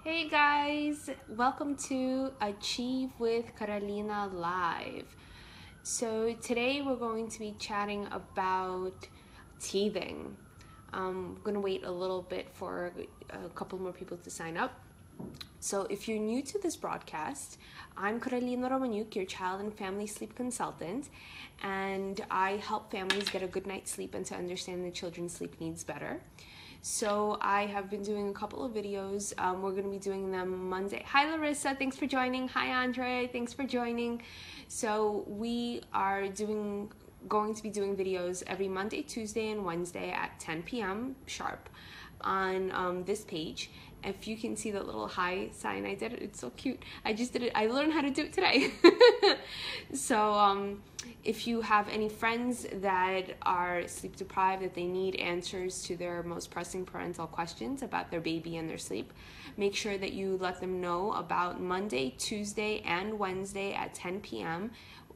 Hey guys, welcome to Achieve with Carolina Live. So today we're going to be chatting about teething. I'm going to wait a little bit for a couple more people to sign up. So if you're new to this broadcast, I'm Carolina Romaniuk, your child and family sleep consultant, and I help families get a good night's sleep and to understand the children's sleep needs better. So I have been doing a couple of videos. We're going to be doing them Monday. Hi Larissa, thanks for joining. Hi Andre, thanks for joining. So we are going to be doing videos every Monday, Tuesday, and Wednesday at 10 p.m. sharp on this page. If you can see that little hi sign, I did it. It's so cute. I just did it. I learned how to do it today. So if you have any friends that are sleep deprived, that they need answers to their most pressing parental questions about their baby and their sleep, make sure that you let them know about Monday, Tuesday, and Wednesday at 10 p.m.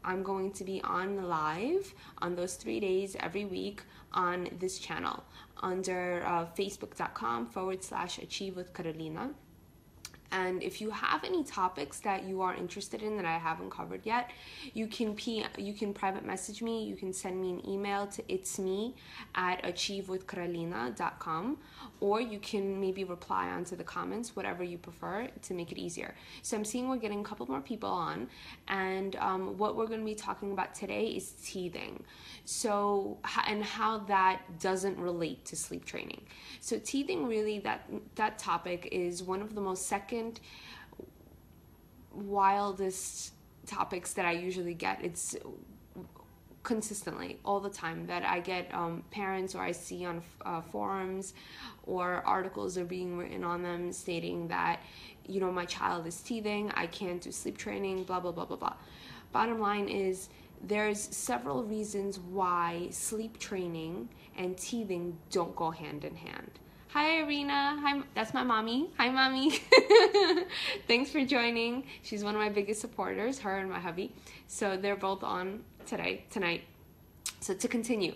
I'm going to be on live on those 3 days every week on this channel under facebook.com/Achieve with Carolina. And if you have any topics that you are interested in that I haven't covered yet, you can private message me. You can send me an email to itsme@achievewithcarolina.com, or you can maybe reply onto the comments, whatever you prefer to make it easier. So I'm seeing we're getting a couple more people on, and what we're going to be talking about today is teething. So, and how that doesn't relate to sleep training. So teething, really, that topic is one of the most wildest topics that I usually get. It's consistently all the time that I get parents, or I see on forums, or articles are being written on them stating that, my child is teething, I can't do sleep training, blah blah blah blah blah. Bottom line is, there's several reasons why sleep training and teething don't go hand in hand. Hi Irina, hi, that's my mommy. Hi mommy. Thanks for joining. She's one of my biggest supporters, her and my hubby. So they're both on tonight. So to continue,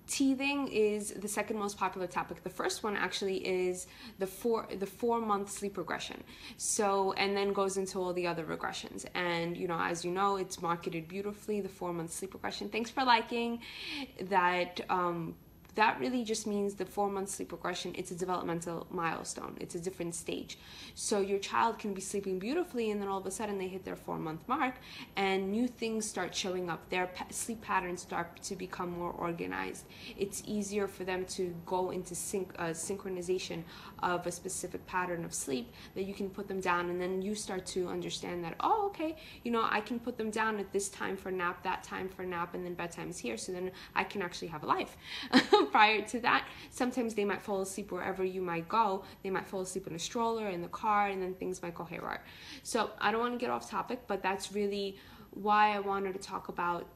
teething is the second most popular topic. The first one actually is the 4-month sleep regression. So, and then goes into all the other regressions. And, as you know, it's marketed beautifully, the 4-month sleep regression. Thanks for liking that. That really just means the 4-month sleep regression. It's a developmental milestone. It's a different stage. So your child can be sleeping beautifully, and then all of a sudden they hit their 4-month mark and new things start showing up. Their sleep patterns start to become more organized. It's easier for them to go into synchronization of a specific pattern of sleep, that you can put them down, and then you start to understand that, oh, okay, I can put them down at this time for nap, that time for nap, and then bedtime is here, so then I can actually have a life. Prior to that, sometimes they might fall asleep wherever you might go. They might fall asleep in a stroller, in the car, and then things might go haywire. So I don't want to get off topic, but that's really why I wanted to talk about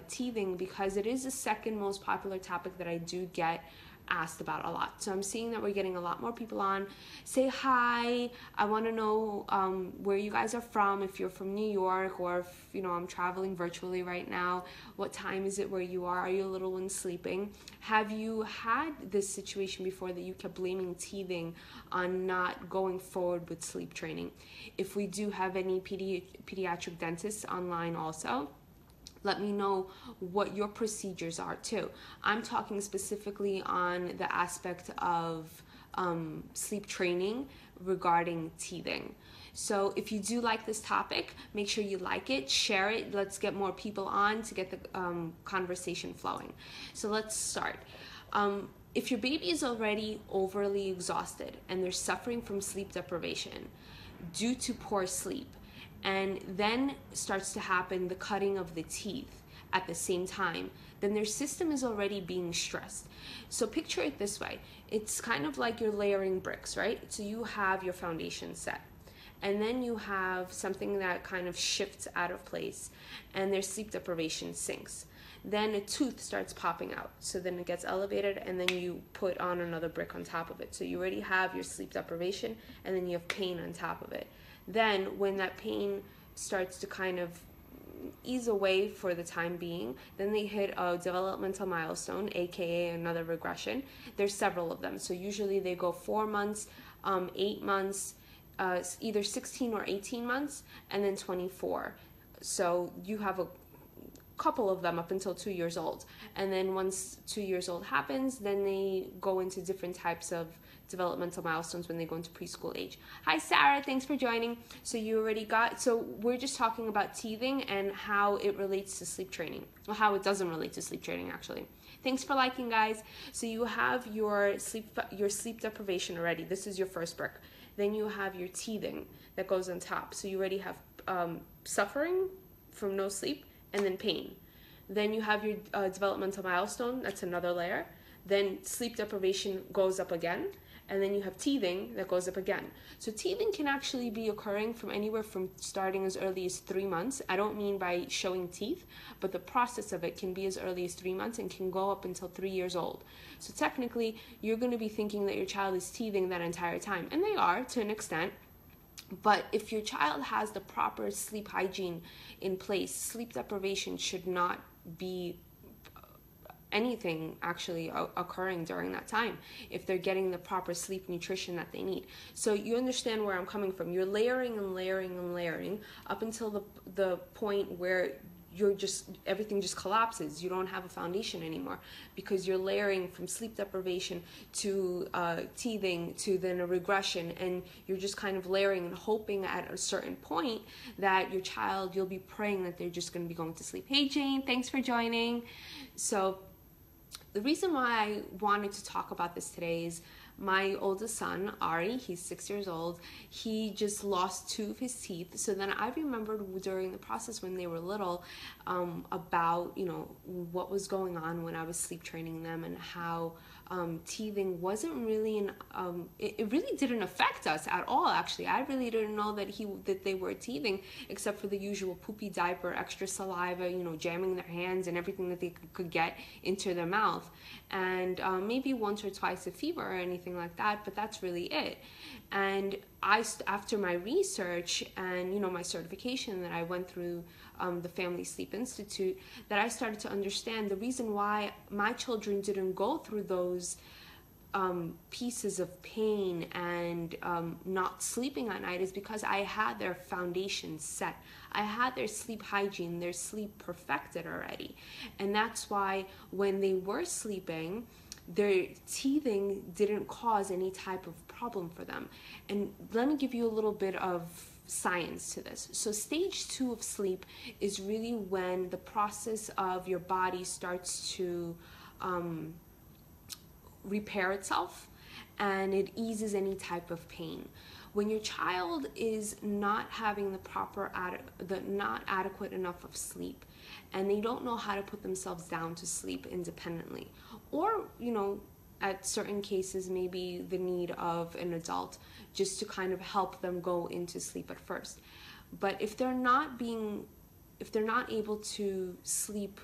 teething, because it is the second most popular topic that I do get asked about a lot. So I'm seeing that we're getting a lot more people on. Say hi. I want to know where you guys are from, if you're from New York, or if I'm traveling virtually right now. What time is it where you are? Are your little ones sleeping? Have you had this situation before that you kept blaming teething on not going forward with sleep training? If we do have any pediatric dentists online also, let me know what your procedures are too. I'm talking specifically on the aspect of sleep training regarding teething. So if you do like this topic, make sure you like it, share it. Let's get more people on to get the conversation flowing. So let's start. If your baby is already overly exhausted and they're suffering from sleep deprivation due to poor sleep, and then starts to happen the cutting of the teeth at the same time, then their system is already being stressed. So picture it this way. It's kind of like you're layering bricks, right? So you have your foundation set, and then you have something that kind of shifts out of place, and their sleep deprivation sinks. Then a tooth starts popping out, so then it gets elevated, and then you put on another brick on top of it. So you already have your sleep deprivation, and then you have pain on top of it. Then when that pain starts to kind of ease away for the time being. Then they hit a developmental milestone, aka another regression. There's several of them. So usually they go 4 months, 8 months, either 16 or 18 months, and then 24. So you have a couple of them up until 2 years old. And then once 2 years old happens, then they go into different types of developmental milestones when they go into preschool age. Hi Sarah, thanks for joining. So you already got, so we're just talking about teething and how it relates to sleep training, or how it doesn't relate to sleep training actually. Thanks for liking, guys. So you have your sleep deprivation already. This is your first brick. Then you have your teething that goes on top. So you already have suffering from no sleep, and then pain. Then you have your developmental milestone, that's another layer. Then sleep deprivation goes up again, and then you have teething that goes up again. So teething can actually be occurring from anywhere from starting as early as 3 months. I don't mean by showing teeth, but the process of it can be as early as 3 months and can go up until 3 years old. So technically, you're gonna be thinking that your child is teething that entire time, and they are to an extent. But if your child has the proper sleep hygiene in place, sleep deprivation should not be anything actually occurring during that time if they're getting the proper sleep nutrition that they need. So you understand where I'm coming from. You're layering and layering and layering up until the point where everything just collapses. You don't have a foundation anymore because you're layering from sleep deprivation to teething to then a regression, and you're just kind of layering and hoping at a certain point that your child, you'll be praying that they're just going to be going to sleep. Hey Jane, thanks for joining. So the reason why I wanted to talk about this today is my oldest son, Ari, he's 6 years old, he just lost 2 of his teeth. So then I remembered during the process when they were little about, what was going on when I was sleep training them, and how teething wasn't really it really didn't affect us at all. Actually, I really didn't know that they were teething, except for the usual poopy diaper, extra saliva, jamming their hands and everything that they could get into their mouth, and maybe once or twice a fever or anything like that, but that's really it. And after my research and my certification that I went through the Family Sleep Institute, that I started to understand the reason why my children didn't go through those pieces of pain and not sleeping at night is because I had their foundation set. I had their sleep hygiene, their sleep perfected already. And that's why when they were sleeping, their teething didn't cause any type of problem for them. And let me give you a little bit of science to this. So stage 2 of sleep is really when the process of your body starts to repair itself, and it eases any type of pain. When your child is not having not adequate enough of sleep, and they don't know how to put themselves down to sleep independently, or at certain cases maybe the need of an adult just to kind of help them go into sleep at first. But if they're not able to sleep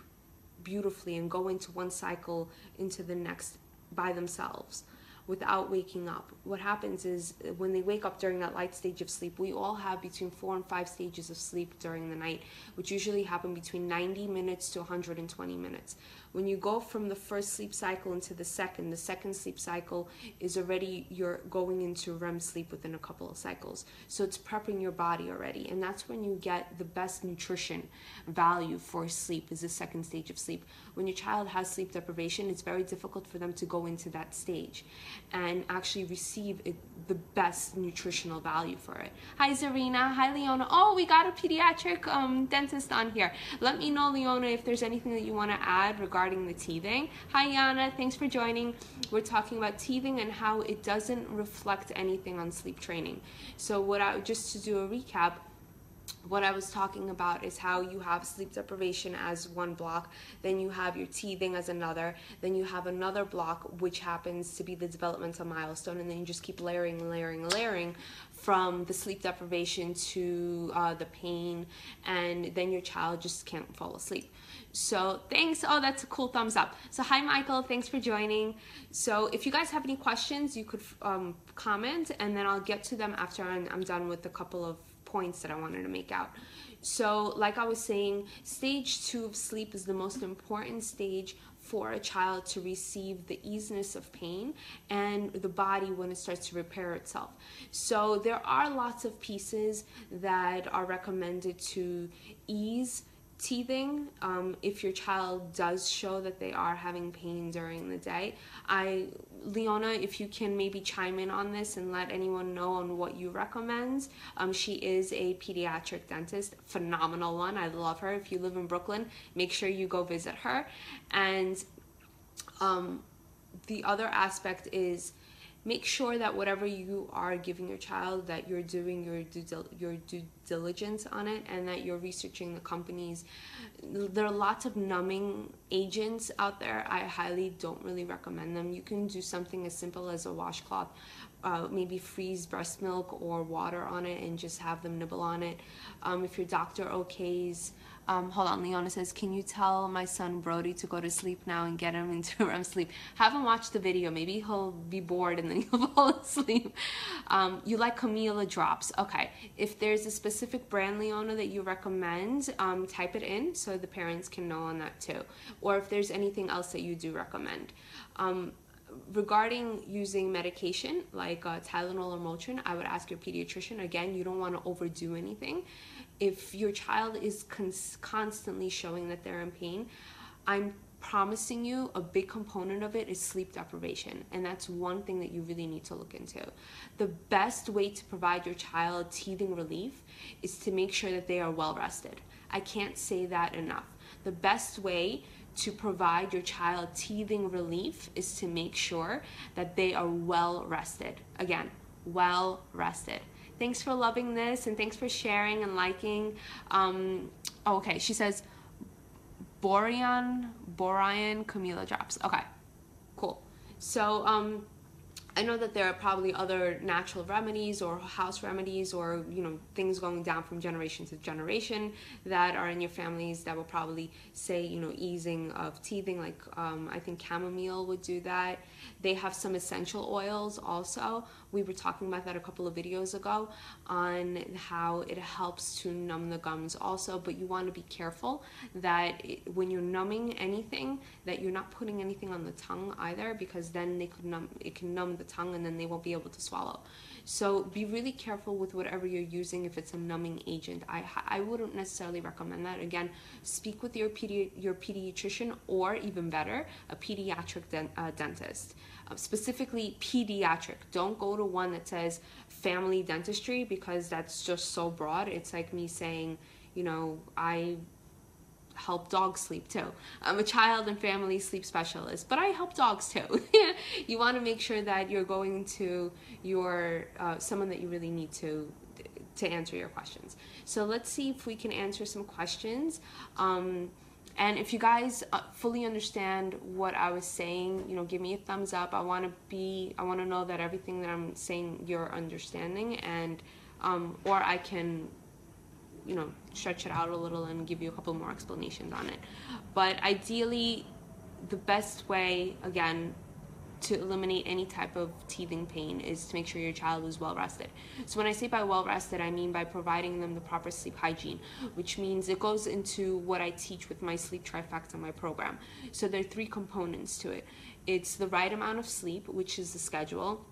beautifully and go into one cycle into the next by themselves without waking up, what happens is when they wake up during that light stage of sleep, we all have between 4 and 5 stages of sleep during the night, which usually happen between 90 minutes to 120 minutes. When you go from the first sleep cycle into the second sleep cycle is already, you're going into REM sleep within a couple of cycles. So it's prepping your body already. And that's when you get the best nutrition value for sleep, is the second stage of sleep. When your child has sleep deprivation, it's very difficult for them to go into that stage and actually receive the best nutritional value for it. Hi Zarina, hi Leona. Oh, we got a pediatric dentist on here. Let me know, Leona, if there's anything that you want to add regarding the teething. Hi Yana, thanks for joining. We're talking about teething and how it doesn't reflect anything on sleep training. So just to do a recap, what I was talking about is how you have sleep deprivation as one block, then you have your teething as another, then you have another block which happens to be the developmental milestone, and then you just keep layering and layering and layering from the sleep deprivation to the pain, and then your child just can't fall asleep. So thanks. Oh, that's a cool thumbs up. So hi Michael, thanks for joining. So if you guys have any questions, you could comment, and then I'll get to them after I'm done with a couple of points that I wanted to make out. So like I was saying, stage 2 of sleep is the most important stage for a child to receive the easiness of pain and the body when it starts to repair itself. So there are lots of pieces that are recommended to ease teething if your child does show that they are having pain during the day. Leona, if you can maybe chime in on this and let anyone know on what you recommend. She is a pediatric dentist, phenomenal one. I love her. If you live in Brooklyn, make sure you go visit her. And the other aspect is make sure that whatever you are giving your child, that you're doing your due diligence on it, and that you're researching the companies. There are lots of numbing agents out there. I highly don't really recommend them. You can do something as simple as a washcloth, maybe freeze breast milk or water on it and just have them nibble on it. If your doctor okays, hold on, Leona says, can you tell my son Brody to go to sleep now and get him into REM sleep? Have him watch the video. Maybe he'll be bored and then he'll fall asleep. You like Camila drops. Okay. If there's a specific brand, Leona, that you recommend, type it in so the parents can know on that too. Or if there's anything else that you do recommend. Regarding using medication like Tylenol or Motrin, I would ask your pediatrician. Again, you don't want to overdo anything. If your child is constantly showing that they're in pain, I'm promising you a big component of it is sleep deprivation, and that's one thing that you really need to look into. The best way to provide your child teething relief is to make sure that they are well rested. I can't say that enough. The best way to provide your child teething relief is to make sure that they are well rested. Again, well rested. Thanks for loving this, and thanks for sharing and liking. Okay, she says, Borean Camila drops. Okay, cool. So I know that there are probably other natural remedies or house remedies or, you know, things going down from generation to generation that are in your families that will probably say, you know, easing of teething, like I think chamomile would do that. They have some essential oils also. We were talking about that a couple of videos ago on how it helps to numb the gums also, but you want to be careful that when you're numbing anything, that you're not putting anything on the tongue either, because then it can numb the tongue and then they won't be able to swallow. So be really careful with whatever you're using if it's a numbing agent. I wouldn't necessarily recommend that. Again, speak with your pediatrician, or even better, a pediatric dentist. Specifically pediatric. Don't go to one that says family dentistry, because that's just so broad. It's like me saying, you know, I help dogs sleep too. I'm a child and family sleep specialist, but I help dogs too. You want to make sure that you're going to your someone that you really need to answer your questions. So let's see if we can answer some questions. And if you guys fully understand what I was saying, you know, give me a thumbs up. I want to know that everything that I'm saying you're understanding, and or I can, you know, stretch it out a little and give you a couple more explanations on it. But ideally, the best way, again, to eliminate any type of teething pain is to make sure your child is well rested. So when I say by well rested, I mean by providing them the proper sleep hygiene, which means it goes into what I teach with my Sleep Trifecta, my program. So there are 3 components to it. It's the right amount of sleep, which is the schedule,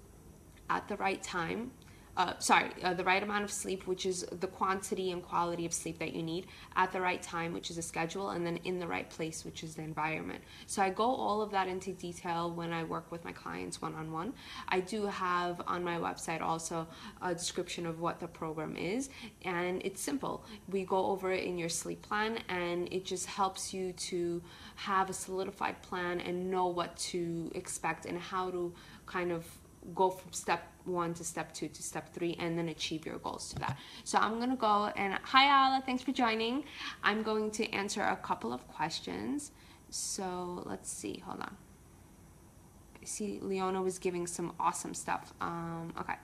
at the right time. The right amount of sleep, which is the quantity and quality of sleep that you need, at the right time, which is a schedule, and then in the right place, which is the environment. So I go all of that into detail when I work with my clients one-on-one. I do have on my website also a description of what the program is, and it's simple. We go over it in your sleep plan, and it just helps you to have a solidified plan and know what to expect and how to kind of go from step 1 to step 2 to step 3 and then achieve your goals to that. So I'm gonna go, and hi Ala, thanks for joining. I'm going to answer a couple of questions. So let's see, hold on. I see Leona was giving some awesome stuff. Okay.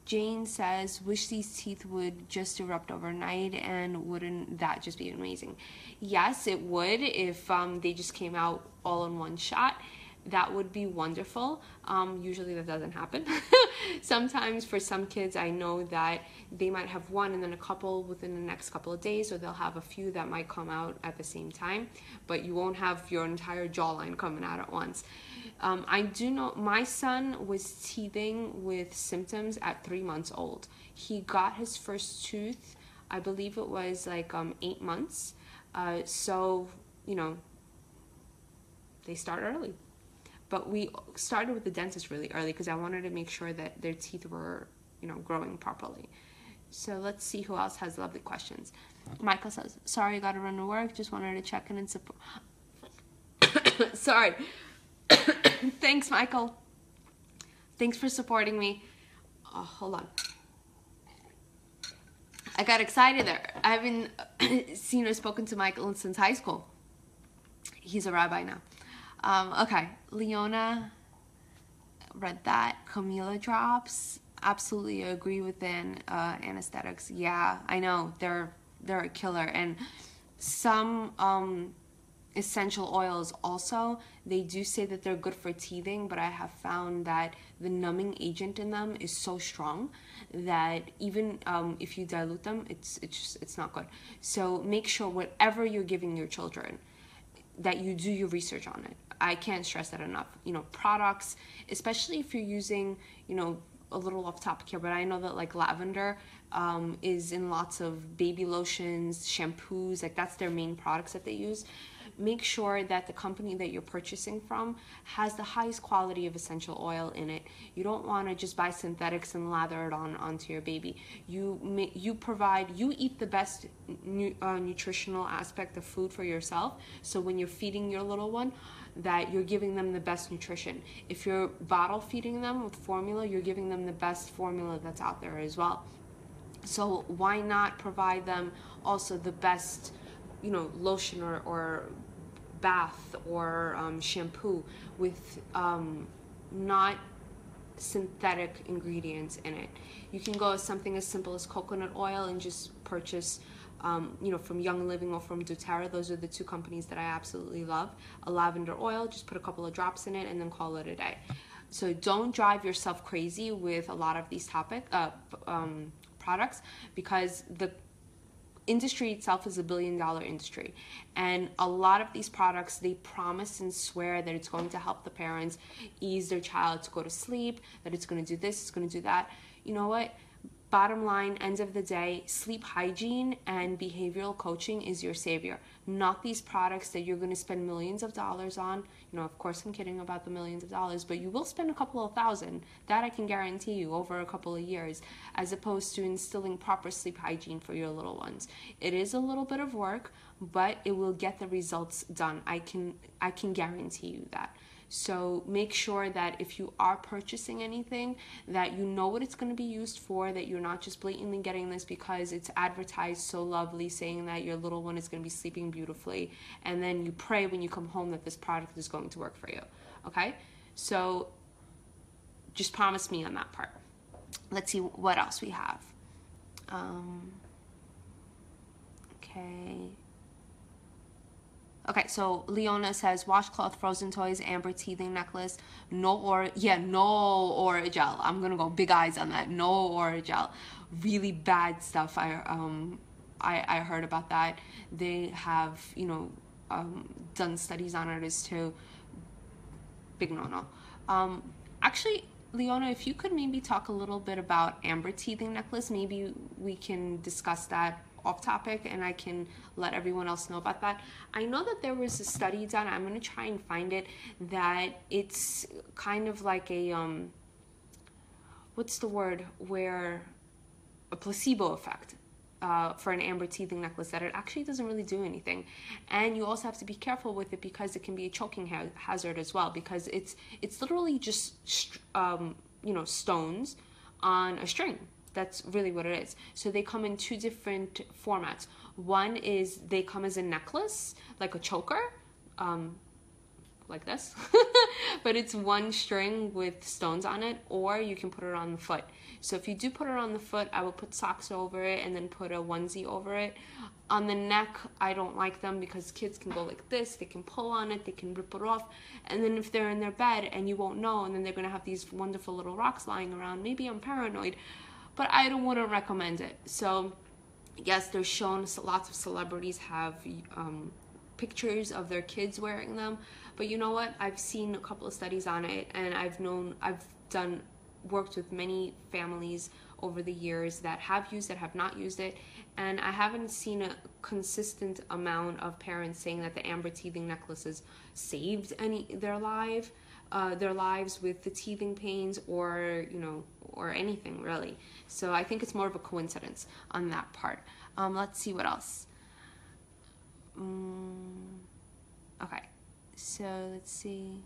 Jane says, wish these teeth would just erupt overnight, and wouldn't that just be amazing? Yes, it would if they just came out all in one shot. that would be wonderful. Usually that doesn't happen. Sometimes for some kids, I know that they might have one and then a couple within the next couple of days, or they'll have a few that might come out at the same time, but you won't have your entire jawline coming out at once. I do know my son was teething with symptoms at 3 months old. He got his first tooth, I believe it was like 8 months. So, you know, they start early. But we started with the dentist really early because I wanted to make sure that their teeth were, you know, growing properly. So let's see who else has lovely questions. Michael says, sorry, got to run to work. Just wanted to check in and support. Sorry. Thanks, Michael. Thanks for supporting me. Oh, hold on. I got excited there. I haven't seen or spoken to Michael since high school. He's a rabbi now. Okay, Leona read that. Camila drops. Absolutely agree with anesthetics. Yeah, I know they're a killer. And some essential oils also, they do say that they're good for teething, but I have found that the numbing agent in them is so strong that even if you dilute them, it's not good. So make sure whatever you're giving your children, that you do your research on it. I can't stress that enough. You know, products, especially if you're using, you know, a little off topic here, but I know that like lavender is in lots of baby lotions, shampoos, like that's their main products that they use. Make sure that the company that you're purchasing from has the highest quality of essential oil in it. You don't want to just buy synthetics and lather it onto your baby. You eat the best nutritional aspect of food for yourself. So when you're feeding your little one, that you're giving them the best nutrition. If you're bottle feeding them with formula, you're giving them the best formula that's out there as well. So why not provide them also the best, you know, lotion or bath or shampoo with not synthetic ingredients in it. You can go with something as simple as coconut oil and just purchase you know, from Young Living or from doTERRA. Those are the two companies that I absolutely love. A lavender oil, just put a couple of drops in it and then call it a day. So don't drive yourself crazy with a lot of these products, because the industry itself is $1 billion industry, and a lot of these products, they promise and swear that it's going to help the parents ease their child to go to sleep, that it's going to do this, it's going to do that. You know what? Bottom line, end of the day, sleep hygiene and behavioral coaching is your savior, not these products that you're going to spend millions of dollars on. You know, of course, I'm kidding about the millions of dollars, but you will spend a couple of thousand. That I can guarantee you over a couple of years, as opposed to instilling proper sleep hygiene for your little ones. It is a little bit of work, but it will get the results done. I can guarantee you that. So make sure that if you are purchasing anything, that you know what it's going to be used for, that you're not just blatantly getting this because it's advertised so lovely, saying that your little one is going to be sleeping beautifully, and then you pray when you come home that this product is going to work for you. Okay? So just promise me on that part. Let's see what else we have. Okay, so Leona says washcloth, frozen toys, amber teething necklace, no Orajel. I'm gonna go big eyes on that. No Orajel. Really bad stuff. I heard about that. They have, you know, done studies on it as to big no. Actually, Leona, if you could maybe talk a little bit about amber teething necklace, maybe we can discuss that off topic and I can let everyone else know about that. I know that there was a study done, I'm going to try and find it, that it's kind of like a what's the word, where a placebo effect for an amber teething necklace, that it actually doesn't really do anything. And you also have to be careful with it because it can be a choking hazard as well, because it's literally just you know, stones on a string. That's really what it is. So they come in two different formats. One is they come as a necklace, like a choker, like this, but it's one string with stones on it, or you can put it on the foot. So if you do put it on the foot, I will put socks over it and then put a onesie over it. On the neck, I don't like them because kids can go like this, they can pull on it, they can rip it off, and then if they're in their bed and you won't know, and then they're going to have these wonderful little rocks lying around. Maybe I'm paranoid, but I wouldn't recommend it. So yes, they're shown, lots of celebrities have pictures of their kids wearing them, but you know what, I've seen a couple of studies on it, and I've worked with many families over the years that have used it, have not used it, and I haven't seen a consistent amount of parents saying that the amber teething necklaces saved their lives with the teething pains, or or anything really. So I think it's more of a coincidence on that part. Let's see what else. Okay, so let's see.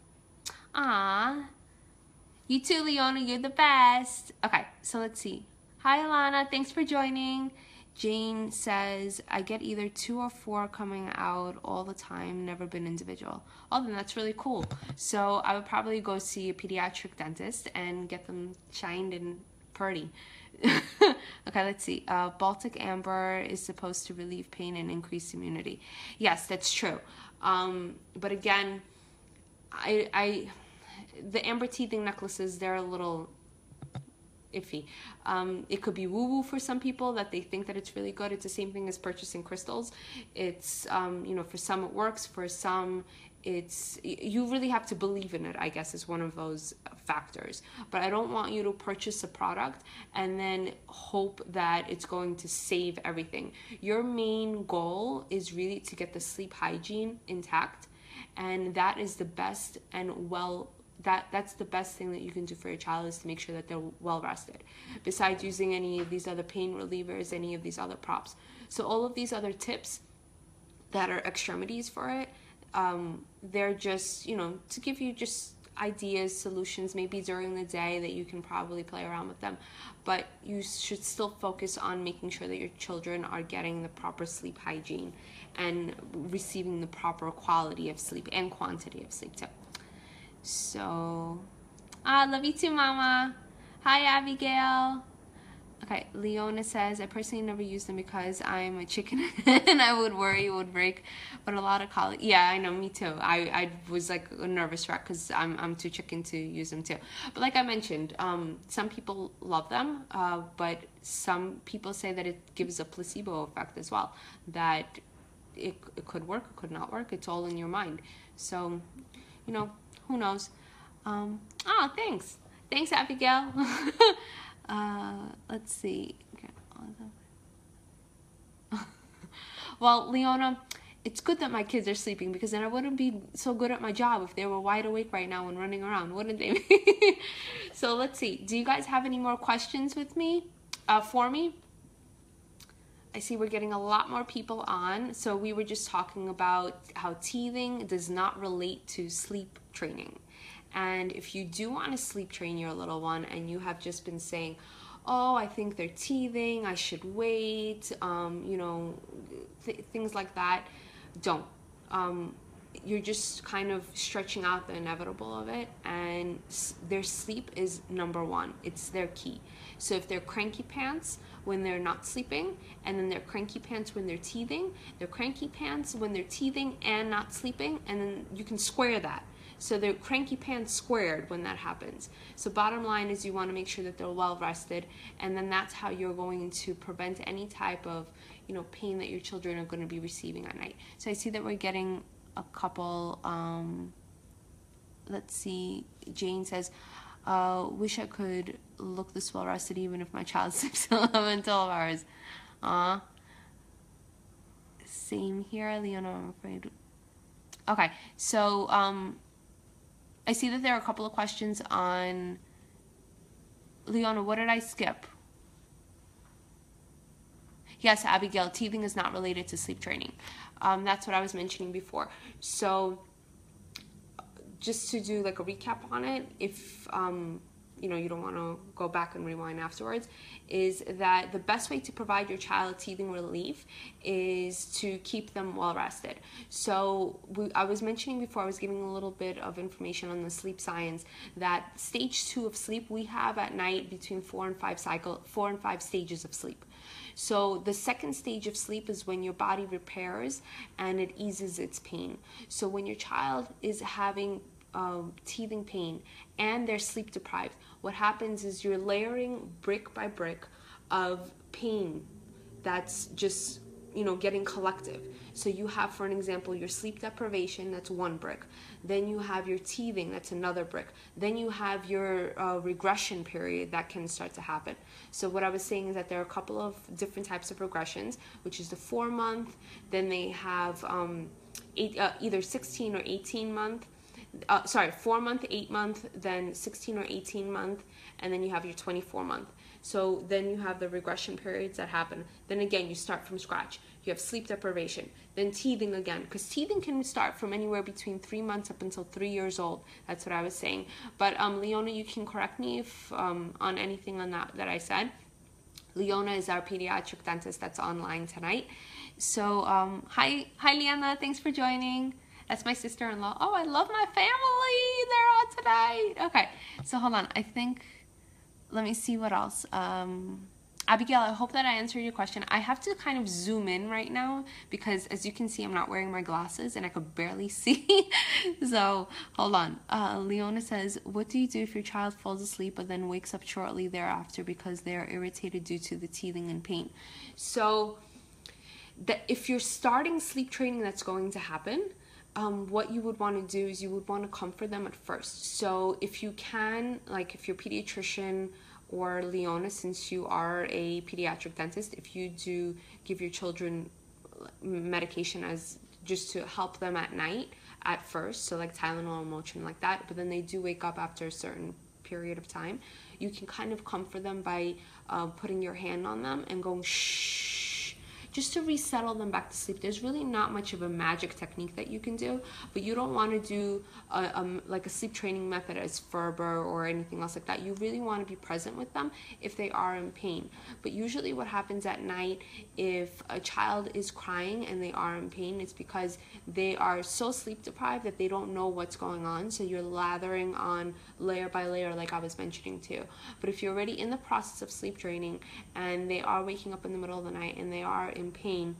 You too, Leona, you're the best. Okay, so let's see. Hi, Alana, thanks for joining. Jane says, I get either 2 or 4 coming out all the time, never been individual. Oh, then that's really cool. So I would probably go see a pediatric dentist and get them shined and purdy. Okay, let's see. Baltic amber is supposed to relieve pain and increase immunity. Yes, that's true. But again, the amber teething necklaces, they're a little iffy. It could be woo-woo for some people, that they think that it's really good. It's the same thing as purchasing crystals. It's for some it works, for some you really have to believe in it, I guess, is one of those factors. But I don't want you to purchase a product and then hope that it's going to save everything. Your main goal is really to get the sleep hygiene intact, and that is the best, and that's the best thing that you can do for your child, is to make sure that they're well rested, besides using any of these other pain relievers, any of these other props. So all of these other tips that are extremities for it, they're just, to give you just ideas, solutions, maybe during the day that you can probably play around with them. But you should still focus on making sure that your children are getting the proper sleep hygiene and receiving the proper quality of sleep and quantity of sleep too. So, love you too, Mama. Hi, Abigail. Okay, Leona says, I personally never use them because I'm a chicken and I would worry it would break. But a lot of colleagues, yeah, I know, me too. I was like a nervous wreck because I'm too chicken to use them too. But like I mentioned, some people love them, but some people say that it gives a placebo effect as well. That it could work, it could not work. It's all in your mind. So, who knows? Thanks. Thanks, Abigail. Let's see. Well, Leona, it's good that my kids are sleeping, because then I wouldn't be so good at my job if they were wide awake right now and running around, wouldn't they? So let's see. Do you guys have any more questions with me, for me? I see we're getting a lot more people on. So we were just talking about how teething does not relate to sleep training. And if you do want to sleep train your little one and you have just been saying, oh, I think they're teething, I should wait, things like that, don't. You're just kind of stretching out the inevitable of it, and their sleep is number one. It's their key. So if they're cranky pants when they're not sleeping, and then they're cranky pants when they're teething, they're cranky pants when they're teething and not sleeping, and then you can square that. So they're cranky pants squared when that happens. So bottom line is you want to make sure that they're well rested, and then that's how you're going to prevent any type of pain that your children are going to be receiving at night. So I see that we're getting a couple. Let's see. Jane says, wish I could look this well rested even if my child sleeps 11, 12 hours. Same here, Leona, I'm afraid. Okay, so I see that there are a couple of questions on Leona. What did I skip? Yes, Abigail, teething is not related to sleep training. That's what I was mentioning before. So just to do like a recap on it, if you don't want to go back and rewind afterwards, is that the best way to provide your child teething relief is to keep them well rested. So I was mentioning before, I was giving a little bit of information on the sleep science, that stage 2 of sleep, we have at night between 4 and 5 stages of sleep. So the second stage of sleep is when your body repairs and it eases its pain. So when your child is having teething pain and they're sleep deprived, what happens is you're layering brick by brick of pain that's just getting collective. So you have, for an example, your sleep deprivation, that's one brick. Then you have your teething, that's another brick. Then you have your regression period that can start to happen. So what I was saying is that there are a couple of different types of regressions, which is the 4-month, then they have either 16 or 18 month, 4-month, 8-month, then 16 or 18 month, and then you have your 24-month. So then you have the regression periods that happen. Then again, you start from scratch. You have sleep deprivation, then teething again, because teething can start from anywhere between 3 months up until 3 years old. That's what I was saying. But Leona, you can correct me if on anything on that I said. Leona is our pediatric dentist that's online tonight. So hi Leona, thanks for joining. That's my sister-in-law. Oh, I love my family. They're all tonight. Okay, so hold on. Let me see what else. Abigail, I hope that I answered your question. I have to kind of zoom in right now because, as you can see, I'm not wearing my glasses and I could barely see. So hold on. Leona says, what do you do if your child falls asleep but then wakes up shortly thereafter because they are irritated due to the teething and pain? So if you're starting sleep training, that's going to happen. What you would want to do is you would want to comfort them at first. So if you can, like if your pediatrician or Leona, since you are a pediatric dentist, if you do give your children medication as just to help them at night at first, so like Tylenol or Motrin like that, but then they do wake up after a certain period of time, you can kind of comfort them by putting your hand on them and going shh, just to resettle them back to sleep. There's really not much of a magic technique that you can do, but you don't want to do like a sleep training method as Ferber or anything else like that. You really want to be present with them if they are in pain. But usually what happens at night, if a child is crying and they are in pain, it's because they are so sleep deprived that they don't know what's going on. So you're lathering on layer by layer, like I was mentioning too. But if you're already in the process of sleep training and they are waking up in the middle of the night and they are in pain,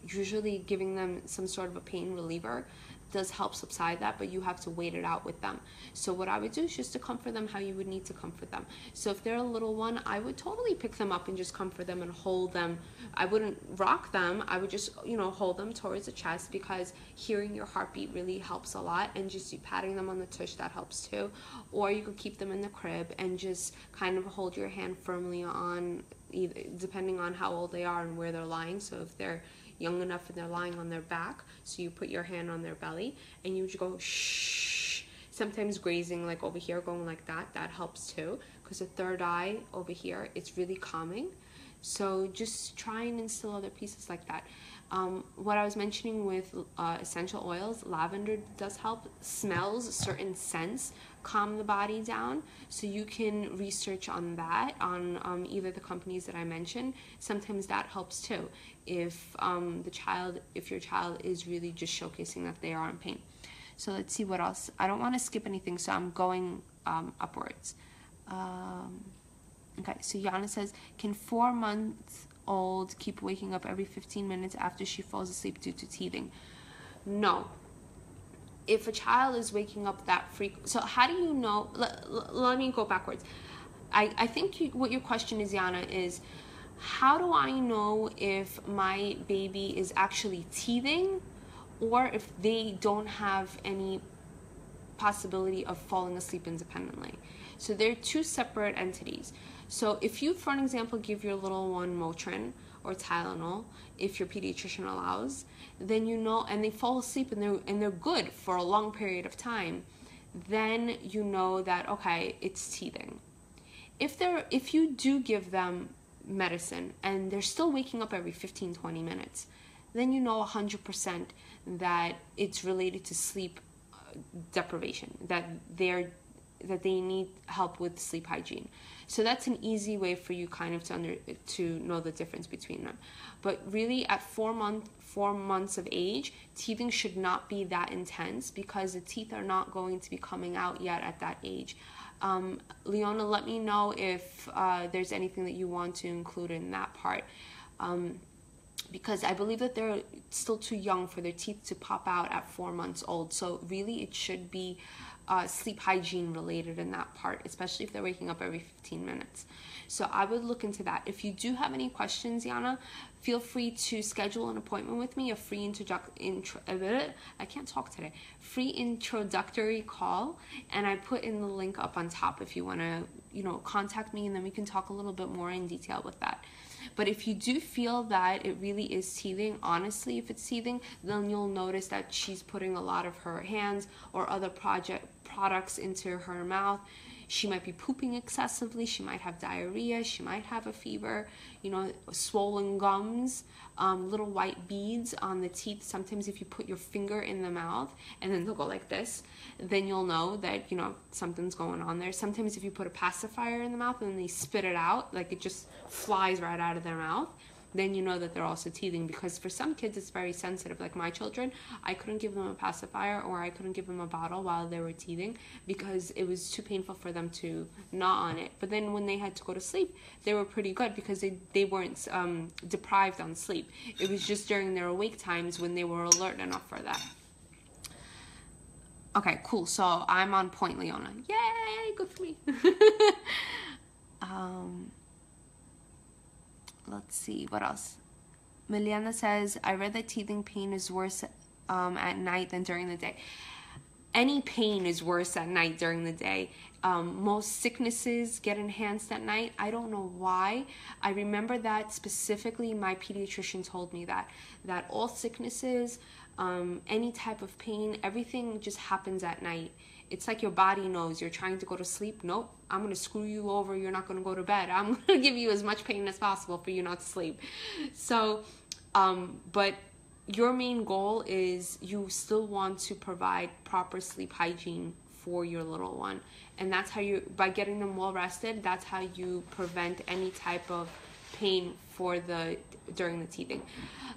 usually giving them some sort of a pain reliever does help subside that, but you have to wait it out with them. So what I would do is just to comfort them how you would need to comfort them. So if they're a little one, I would totally pick them up and just comfort them and hold them. I wouldn't rock them. I would just, hold them towards the chest, because hearing your heartbeat really helps a lot, and just you patting them on the tush, that helps too. Or you could keep them in the crib and just kind of hold your hand firmly on, either, depending on how old they are and where they're lying. So if they're young enough and they're lying on their back, so you put your hand on their belly and you just go shh. Sometimes grazing like over here, going like that helps too, because the third eye over here, it's really calming. So just try and instill other pieces like that. What I was mentioning with essential oils, lavender does help. Smells, certain scents calm the body down, so you can research on that on either the companies that I mentioned. Sometimes that helps too, if your child is really just showcasing that they are in pain. So let's see what else. I don't want to skip anything, so I'm going upwards. Okay, so Yana says, can 4-month-old keep waking up every 15 minutes after she falls asleep due to teething? No. If a child is waking up that frequent, so how do you know? Let me go backwards. I think what your question is, Yana, is how do I know if my baby is actually teething or if they don't have any possibility of falling asleep independently? So they're two separate entities. So if you, for an example, give your little one Motrin or Tylenol, if your pediatrician allows, then you know, and they fall asleep and they're good for a long period of time, then you know that, okay, it's teething. If you do give them medicine and they're still waking up every 15-20 minutes, then you know 100% that it's related to sleep deprivation, that they're that they need help with sleep hygiene. So that's an easy way for you kind of to know the difference between them. But really at 4 months of age, teething should not be that intense because the teeth are not going to be coming out yet at that age. Leona, let me know if there's anything that you want to include in that part. Because I believe that they're still too young for their teeth to pop out at 4 months old. So really it should be sleep hygiene related in that part, especially if they're waking up every 15 minutes. So I would look into that. If you do have any questions, Yana, feel free to schedule an appointment with me, a free free introductory call, and I put in the link up on top if you want to, contact me, and then we can talk a little bit more in detail with that. But if you do feel that it really is teething, honestly, if it's teething, then you'll notice that she's putting a lot of her hands or other products into her mouth. She might be pooping excessively. She might have diarrhea. She might have a fever, swollen gums, little white beads on the teeth. Sometimes if you put your finger in the mouth and then they'll go like this, then you'll know that, something's going on there. Sometimes if you put a pacifier in the mouth and they spit it out, like it just flies right out of their mouth, then you know that they're also teething. Because for some kids it's very sensitive. Like my children, I couldn't give them a pacifier or I couldn't give them a bottle while they were teething because it was too painful for them to gnaw on it. But then when they had to go to sleep, they were pretty good because they weren't deprived on sleep. It was just during their awake times when they were alert enough for that. Okay, cool. So I'm on point, Leona. Yay, good for me. Let's see, what else? Miliana says, I read that teething pain is worse at night than during the day. Any pain is worse at night during the day. Most sicknesses get enhanced at night. I don't know why. I remember that specifically my pediatrician told me that all sicknesses, any type of pain, everything just happens at night. It's like your body knows you're trying to go to sleep. Nope, I'm going to screw you over. You're not going to go to bed. I'm going to give you as much pain as possible for you not to sleep. So, but your main goal is you still want to provide proper sleep hygiene for your little one. And that's how by getting them well rested, that's how you prevent any type of pain during the teething.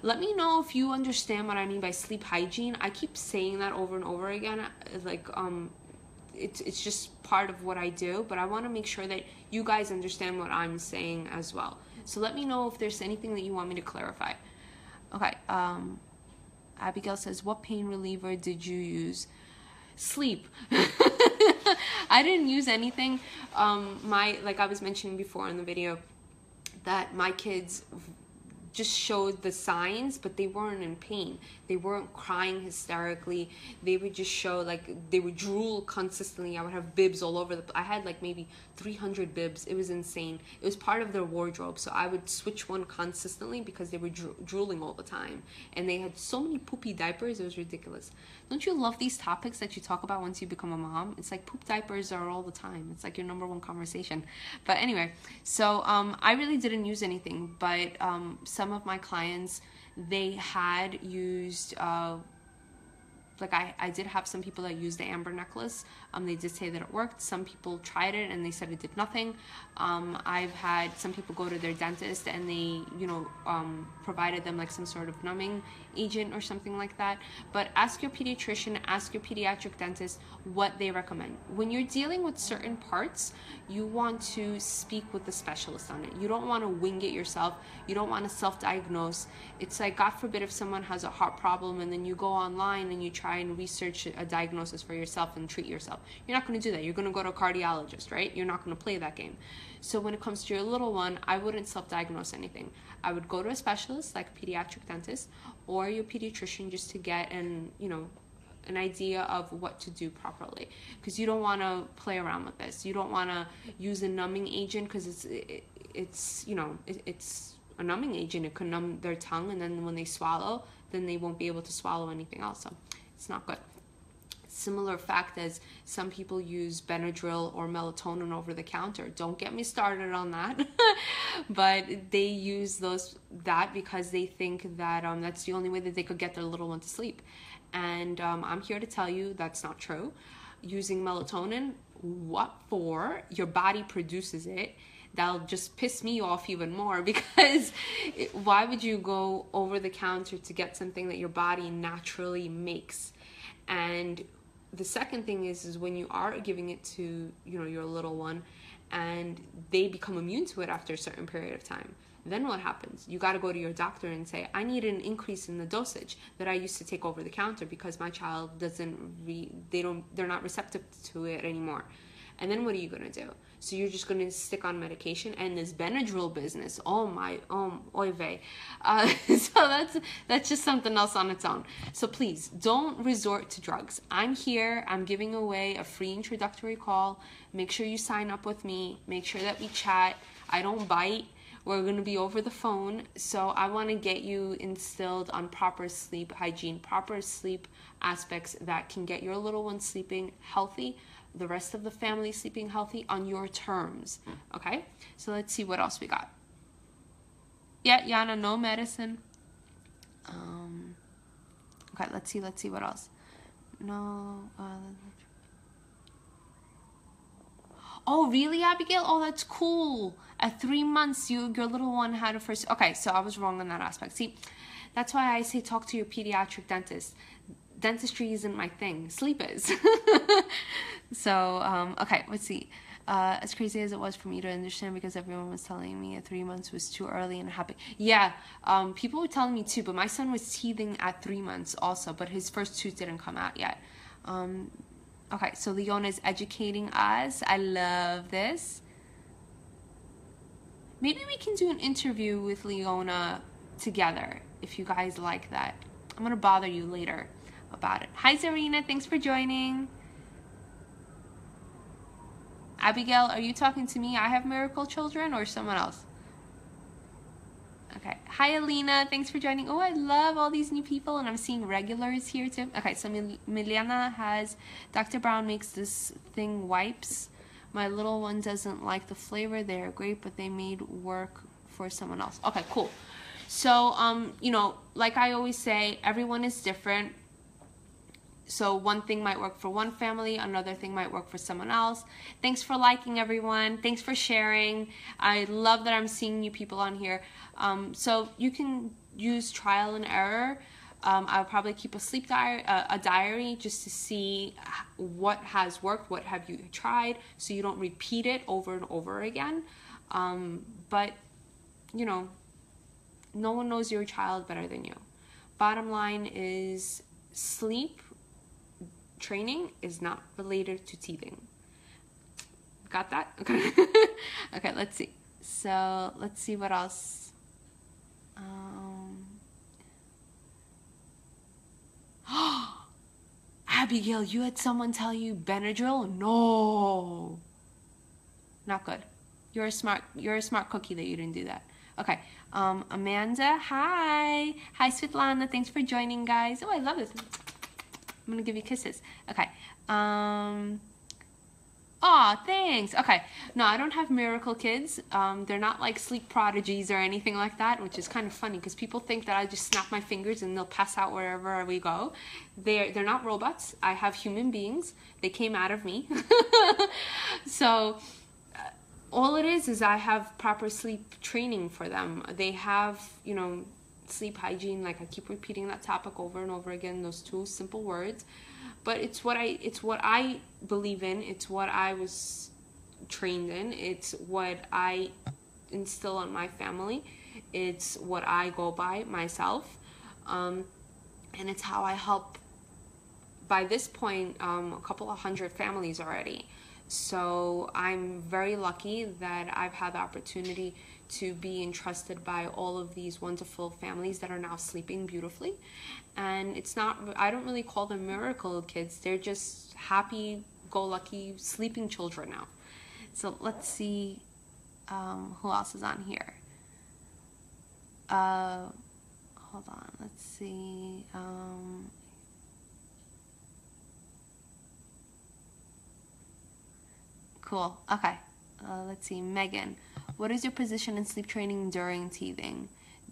Let me know if you understand what I mean by sleep hygiene. I keep saying that over and over again. Like, it's just part of what I do, but I want to make sure that you guys understand what I'm saying as well. So let me know if there's anything that you want me to clarify. Okay, Abigail says, what pain reliever did you use? Sleep. I didn't use anything. Like I was mentioning before in the video, that my kids just showed the signs, but they weren't in pain. They weren't crying hysterically. They would just show, like, they would drool consistently. I would have bibs all over I had like maybe 300 bibs. It was insane. It was part of their wardrobe. So I would switch one consistently because they were drooling all the time. And they had so many poopy diapers. It was ridiculous. Don't you love these topics that you talk about once you become a mom? It's like poop diapers are all the time. It's like your #1 conversation. But anyway, so I really didn't use anything, but some of my clients, they had used like I did have some people that used the amber necklace. They did say that it worked. Some people tried it and they said it did nothing. I've had some people go to their dentist and they, provided them like some sort of numbing agent or something like that. But ask your pediatrician, ask your pediatric dentist what they recommend. When you're dealing with certain parts, you want to speak with the specialist on it. You don't want to wing it yourself. You don't want to self-diagnose. It's like, God forbid, if someone has a heart problem and then you go online and you try and research a diagnosis for yourself and treat yourself. You're not going to do that. You're going to go to a cardiologist, right? You're not going to play that game. So when it comes to your little one, I wouldn't self-diagnose anything. I would go to a specialist like a pediatric dentist or your pediatrician just to get an idea of what to do properly, because you don't want to play around with this. You don't want to use a numbing agent because it's a numbing agent. It can numb their tongue, and then when they swallow, then they won't be able to swallow anything else. So it's not good. Similar fact as some people use Benadryl or melatonin over the counter. Don't get me started on that. But they use that because they think that that's the only way that they could get their little one to sleep. And I'm here to tell you that's not true. Using melatonin what for? Your body produces it. That'll just piss me off even more, because why would you go over the counter to get something that your body naturally makes? And the second thing is when you are giving it to, you know, your little one, and they become immune to it after a certain period of time, then what happens? You got to go to your doctor and say, I need an increase in the dosage that I used to take over the counter because my child they're not receptive to it anymore. And then what are you going to do? So you're just going to stick on medication, and this Benadryl business, oy vey. So that's just something else on its own. So please don't resort to drugs. I'm here. I'm giving away a free introductory call. Make sure you sign up with me. Make sure that we chat. I don't bite. We're going to be over the phone. So I want to get you instilled on proper sleep hygiene, proper sleep aspects that can get your little one sleeping healthy, the rest of the family sleeping healthy on your terms. Okay? So let's see what else we got. Yeah, Yana, no medicine. Okay, let's see what else. No. Oh, really, Abigail? Oh, that's cool. At 3 months, your little one had a first... Okay, so I was wrong on that aspect. See, that's why I say talk to your pediatric dentist. Dentistry isn't my thing. Sleep is. So, okay, let's see. As crazy as it was for me to understand, because everyone was telling me at 3 months was too early and happy. Yeah, people were telling me too, but my son was teething at 3 months also, but his first tooth didn't come out yet. Okay, so Leona is educating us. I love this. Maybe we can do an interview with Leona together, if you guys like that. I'm going to bother you later about it. Hi, Zarina. Thanks for joining. Abigail, are you talking to me? I have miracle children, or someone else? Okay. Hi, Alina. Thanks for joining. Oh, I love all these new people, and I'm seeing regulars here too. Okay, so Miliana has, Dr. Brown makes this thing wipes. My little one doesn't like the flavor. They're great, but they made work for someone else. Okay, cool. So, you know, like I always say, everyone is different. So one thing might work for one family, another thing might work for someone else. Thanks for liking, everyone. Thanks for sharing. I love that I'm seeing new people on here. So you can use trial and error. I'll probably keep a diary just to see what has worked, what have you tried, so you don't repeat it over and over again. But, you know, no one knows your child better than you. Bottom line is sleep training is not related to teething. Got that? Okay. Okay, let's see. So let's see what else. Abigail, you had someone tell you Benadryl? No. Not good. You're a smart cookie that you didn't do that. Okay. Amanda, hi. Hi, Svetlana. Thanks for joining, guys. Oh, I love this. I'm gonna give you kisses. Okay. Aw, thanks. Okay. No, I don't have miracle kids. They're not like sleep prodigies or anything like that, which is kind of funny because people think that I just snap my fingers and they'll pass out wherever we go. They're not robots. I have human beings. They came out of me. So all it is I have proper sleep training for them. They have, you know, sleep hygiene. Like I keep repeating that topic over and over again, those two simple words. But it's what I believe in. It's what I was trained in. It's what I instill on my family. It's what I go by myself. And it's how I help, by this point, a couple of hundred families already. So I'm very lucky that I've had the opportunity to be entrusted by all of these wonderful families that are now sleeping beautifully. And it's not, I don't really call them miracle kids. They're just happy-go-lucky sleeping children now. So let's see who else is on here. Hold on, let's see. Cool, okay. Let's see, Megan. What is your position in sleep training during teething?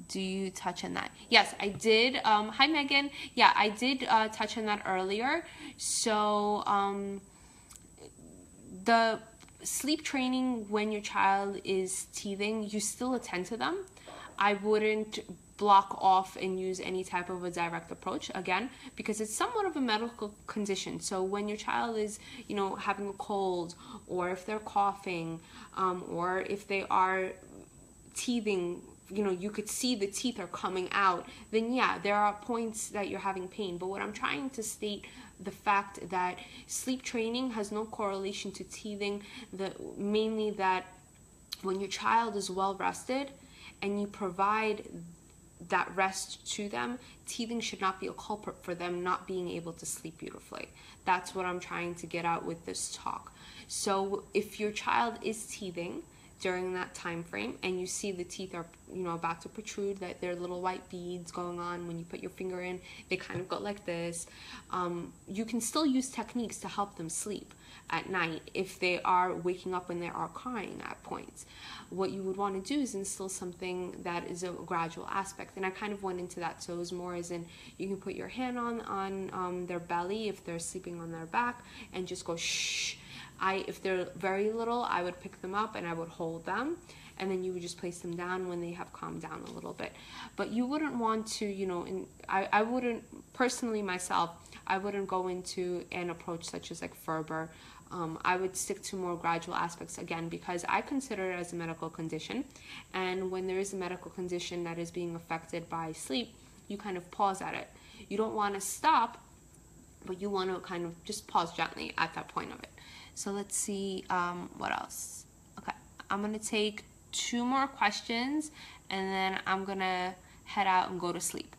Do you touch on that? Yes, I did. Hi, Megan. Yeah, I did touch on that earlier. So the sleep training, when your child is teething, you still attend to them. I wouldn't block off and use any type of a direct approach, again, because it's somewhat of a medical condition. So when your child is, you know, having a cold, or if they're coughing, or if they are teething, you know, you could see the teeth are coming out, then yeah, there are points that you're having pain. But what I'm trying to state, the fact that sleep training has no correlation to teething, mainly that when your child is well rested and you provide that rest to them, teething should not be a culprit for them not being able to sleep beautifully. That's what I'm trying to get out with this talk. So if your child is teething during that time frame and you see the teeth are, you know, about to protrude, that there are little white beads going on when you put your finger in, they kind of go like this, you can still use techniques to help them sleep at night if they are waking up and they are crying at points. What you would want to do is instill something that is a gradual aspect, and I kind of went into that. So it was more as in, you can put your hand on their belly if they're sleeping on their back and just go shh. If they're very little, I would pick them up and I would hold them, and then you would just place them down when they have calmed down a little bit. But you wouldn't want to, you know, I wouldn't, personally myself, I wouldn't go into an approach such as like Ferber. I would stick to more gradual aspects, again, because I consider it as a medical condition. And when there is a medical condition that is being affected by sleep, you kind of pause at it. You don't want to stop, but you want to kind of just pause gently at that point of it. So let's see what else. Okay, I'm going to take 2 more questions and then I'm going to head out and go to sleep.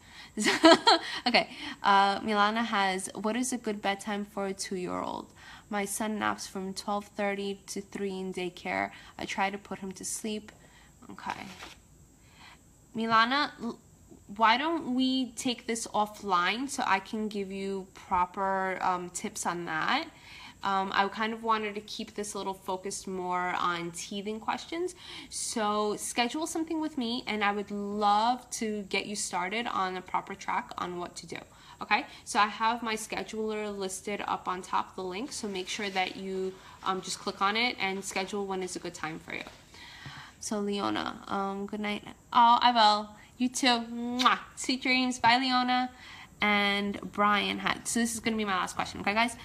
Okay, Milana has, what is a good bedtime for a 2-year-old? My son naps from 12:30 to 3 in daycare. I try to put him to sleep. Okay. Milana, why don't we take this offline so I can give you proper tips on that? I kind of wanted to keep this a little focused more on teething questions. So schedule something with me and I would love to get you started on a proper track on what to do. Okay, so I have my scheduler listed up on top of the link, so make sure that you just click on it and schedule when is a good time for you. So Leona, good night. Oh, I will. You too. Mwah. Sweet dreams. Bye, Leona. And Brian had, so this is going to be my last question, okay, guys?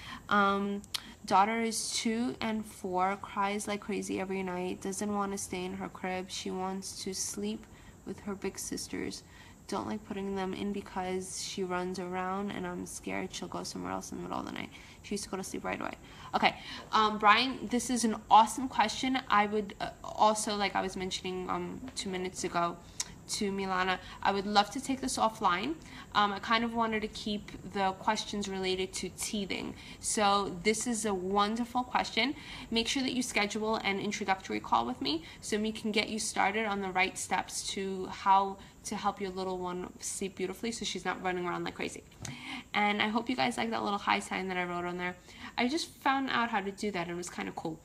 Daughter is 2 and 4, cries like crazy every night, doesn't want to stay in her crib. She wants to sleep with her big sisters. Don't like putting them in because she runs around and I'm scared she'll go somewhere else in the middle of the night. She used to go to sleep right away. Okay, Brian, this is an awesome question. I would also, like I was mentioning 2 minutes ago to Milana, I would love to take this offline. I kind of wanted to keep the questions related to teething. So this is a wonderful question. Make sure that you schedule an introductory call with me so we can get you started on the right steps to how to help your little one sleep beautifully so she's not running around like crazy. And I hope you guys like that little hi sign that I wrote on there. I just found out how to do that and it was kind of cool.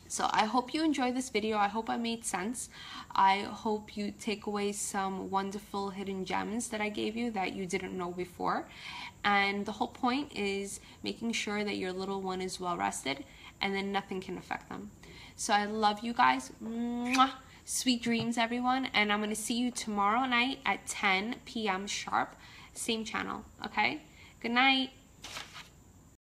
So I hope you enjoyed this video. I hope I made sense. I hope you take away some wonderful hidden gems that I gave you that you didn't know before. And the whole point is making sure that your little one is well rested and then nothing can affect them. So I love you guys. Mwah. Sweet dreams, everyone. And I'm going to see you tomorrow night at 10 p.m. sharp. Same channel, okay? Good night.